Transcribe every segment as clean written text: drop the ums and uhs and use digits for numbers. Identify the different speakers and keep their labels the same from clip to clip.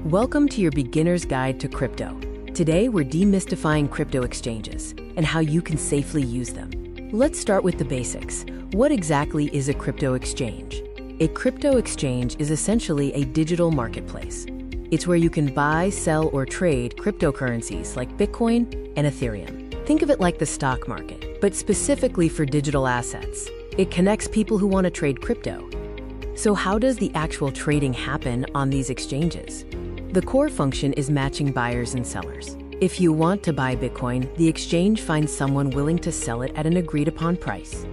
Speaker 1: Welcome to your beginner's guide to crypto. Today, we're demystifying crypto exchanges and how you can safely use them. Let's start with the basics. What exactly is a crypto exchange? A crypto exchange is essentially a digital marketplace. It's where you can buy, sell, or trade cryptocurrencies like Bitcoin and Ethereum. Think of it like the stock market, but specifically for digital assets. It connects people who want to trade crypto. So how does the actual trading happen on these exchanges? The core function is matching buyers and sellers. If you want to buy Bitcoin, the exchange finds someone willing to sell it at an agreed-upon price.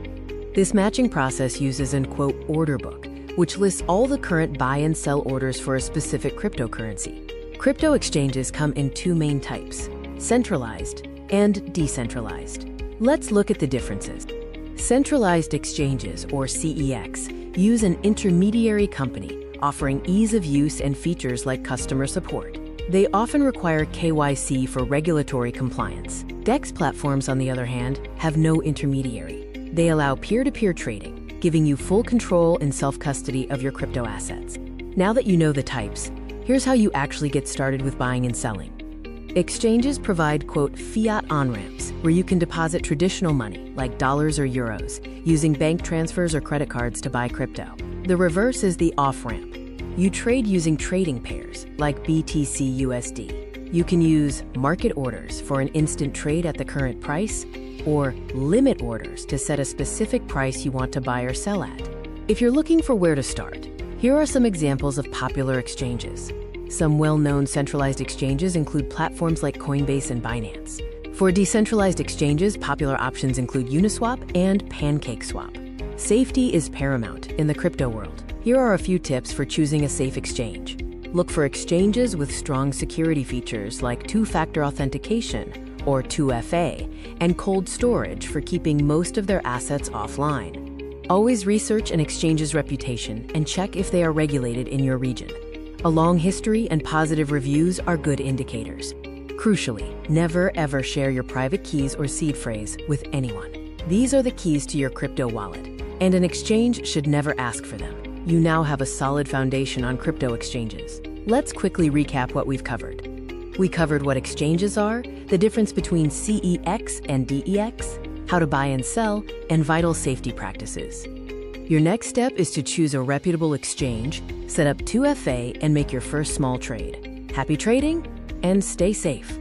Speaker 1: This matching process uses an order book, which lists all the current buy and sell orders for a specific cryptocurrency. Crypto exchanges come in two main types, centralized and decentralized. Let's look at the differences. Centralized exchanges, or CEX, use an intermediary company, offering ease of use and features like customer support. They often require KYC for regulatory compliance. DEX platforms, on the other hand, have no intermediary. They allow peer-to-peer trading, giving you full control and self-custody of your crypto assets. Now that you know the types, here's how you actually get started with buying and selling. Exchanges provide, fiat on-ramps, where you can deposit traditional money, like dollars or euros, using bank transfers or credit cards to buy crypto. The reverse is the off-ramp. You trade using trading pairs, like BTC USD. You can use market orders for an instant trade at the current price, or limit orders to set a specific price you want to buy or sell at. If you're looking for where to start, here are some examples of popular exchanges. Some well-known centralized exchanges include platforms like Coinbase and Binance. For decentralized exchanges, popular options include Uniswap and PancakeSwap. Safety is paramount in the crypto world. Here are a few tips for choosing a safe exchange. Look for exchanges with strong security features like two-factor authentication, or 2FA, and cold storage for keeping most of their assets offline. Always research an exchange's reputation and check if they are regulated in your region. A long history and positive reviews are good indicators. Crucially, never ever share your private keys or seed phrase with anyone. These are the keys to your crypto wallet, and an exchange should never ask for them. You now have a solid foundation on crypto exchanges. Let's quickly recap what we've covered. We covered what exchanges are, the difference between CEX and DEX, how to buy and sell, and vital safety practices. Your next step is to choose a reputable exchange, set up 2FA, and make your first small trade. Happy trading, and stay safe.